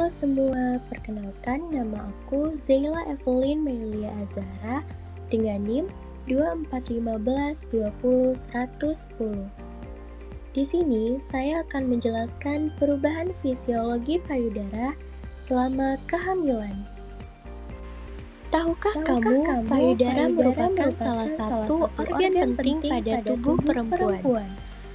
semua, perkenalkan nama aku Zeyla Evelyn Melia Azahra dengan NIM 2415200110. Di sini saya akan menjelaskan perubahan fisiologi payudara selama kehamilan. Tahukah kamu, payudara merupakan salah satu organ penting pada tubuh perempuan.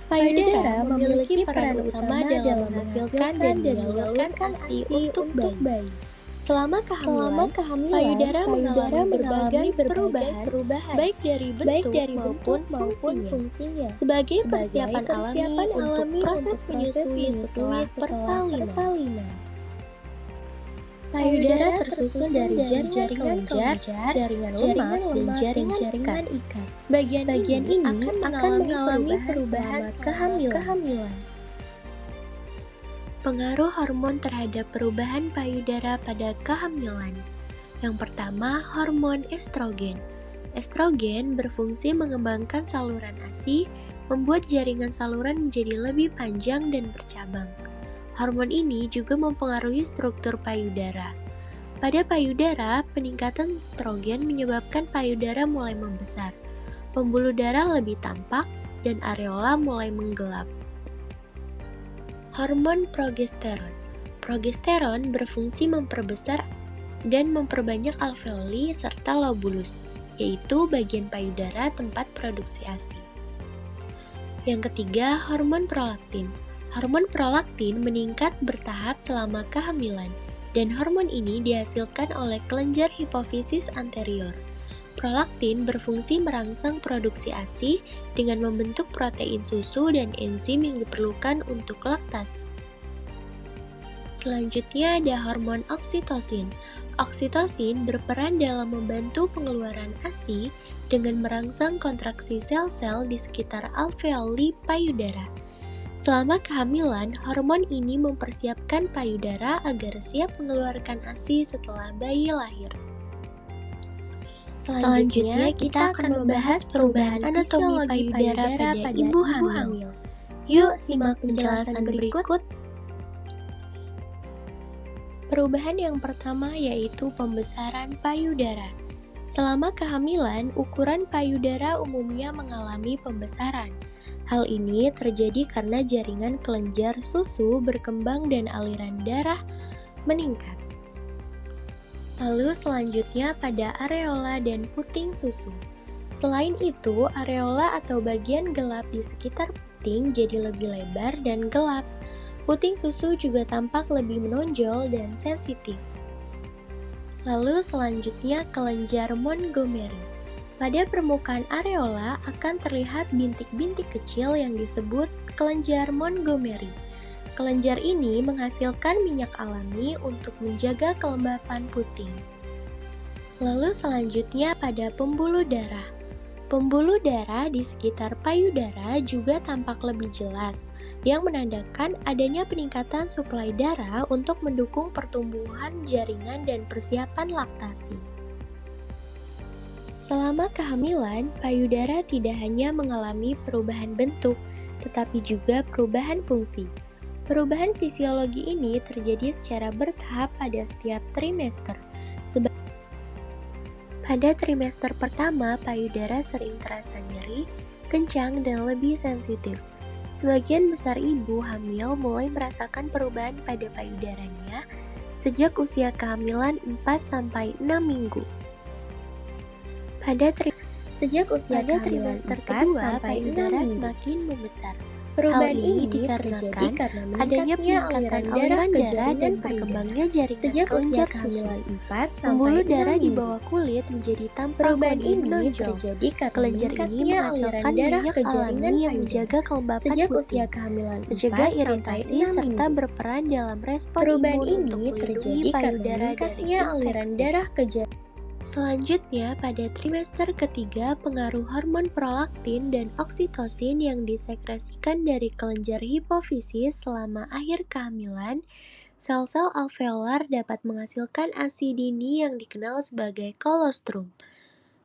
Payudara memiliki peran utama dalam menghasilkan dan menyalurkan ASI untuk bayi. Selama kehamilan, payudara mengalami berbagai perubahan, baik dari bentuk maupun fungsinya. Sebagai persiapan alami untuk proses menyusui setelah persalinan. Payudara tersusun dari jaringan kelenjar, jaringan lemak, dan jaringan ikat. Bagian ini akan mengalami perubahan kehamilan. Pengaruh hormon terhadap perubahan payudara pada kehamilan. Yang pertama, hormon estrogen. Estrogen berfungsi mengembangkan saluran ASI, membuat jaringan saluran menjadi lebih panjang dan bercabang. Hormon ini juga mempengaruhi struktur payudara. Pada payudara, peningkatan estrogen menyebabkan payudara mulai membesar, pembuluh darah lebih tampak, dan areola mulai menggelap. Hormon progesteron. Progesteron berfungsi memperbesar dan memperbanyak alveoli serta lobulus, yaitu bagian payudara tempat produksi ASI. Yang ketiga, hormon prolaktin. Hormon prolaktin meningkat bertahap selama kehamilan, dan hormon ini dihasilkan oleh kelenjar hipofisis anterior. Prolaktin berfungsi merangsang produksi ASI dengan membentuk protein susu dan enzim yang diperlukan untuk laktasi. Selanjutnya ada hormon oksitosin. Oksitosin berperan dalam membantu pengeluaran ASI dengan merangsang kontraksi sel-sel di sekitar alveoli payudara. Selama kehamilan, hormon ini mempersiapkan payudara agar siap mengeluarkan ASI setelah bayi lahir. Selanjutnya, kita akan membahas perubahan anatomi payudara pada ibu hamil. Yuk, simak penjelasan berikut. Perubahan yang pertama yaitu pembesaran payudara. Selama kehamilan, ukuran payudara umumnya mengalami pembesaran. Hal ini terjadi karena jaringan kelenjar susu berkembang dan aliran darah meningkat. Lalu selanjutnya pada areola dan puting susu. Selain itu, areola atau bagian gelap di sekitar puting jadi lebih lebar dan gelap. Puting susu juga tampak lebih menonjol dan sensitif. Lalu selanjutnya kelenjar Montgomery. Pada permukaan areola akan terlihat bintik-bintik kecil yang disebut kelenjar Montgomery. Kelenjar ini menghasilkan minyak alami untuk menjaga kelembapan puting. Lalu selanjutnya pada pembuluh darah. Pembuluh darah di sekitar payudara juga tampak lebih jelas, yang menandakan adanya peningkatan suplai darah untuk mendukung pertumbuhan jaringan dan persiapan laktasi. Selama kehamilan, payudara tidak hanya mengalami perubahan bentuk, tetapi juga perubahan fungsi. Perubahan fisiologi ini terjadi secara bertahap pada setiap trimester. Pada trimester pertama, payudara sering terasa nyeri, kencang, dan lebih sensitif. Sebagian besar ibu hamil mulai merasakan perubahan pada payudaranya sejak usia kehamilan 4-6 minggu. Sejak usia trimester kedua, payudara semakin membesar. Perubahan ini dikarenakan adanya peningkatan aliran darah dan berkembangnya jaringan kelenjar susu. Pembuluh darah di bawah kulit menjadi tampak lebih menonjol. Kelenjar ini menghasilkan minyak alami yang menjaga kelembapan puting, mencegah iritasi, serta berperan dalam respon imun untuk melindungi payudara dari infeksi. Selanjutnya, pada trimester ketiga, pengaruh hormon prolaktin dan oksitosin yang disekresikan dari kelenjar hipofisis selama akhir kehamilan, sel-sel alveolar dapat menghasilkan ASI dini yang dikenal sebagai kolostrum.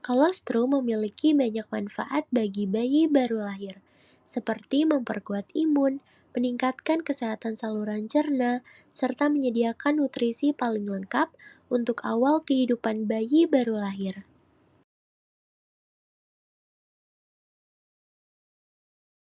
Kolostrum memiliki banyak manfaat bagi bayi baru lahir, seperti memperkuat imun, meningkatkan kesehatan saluran cerna, serta menyediakan nutrisi paling lengkap untuk awal kehidupan bayi baru lahir.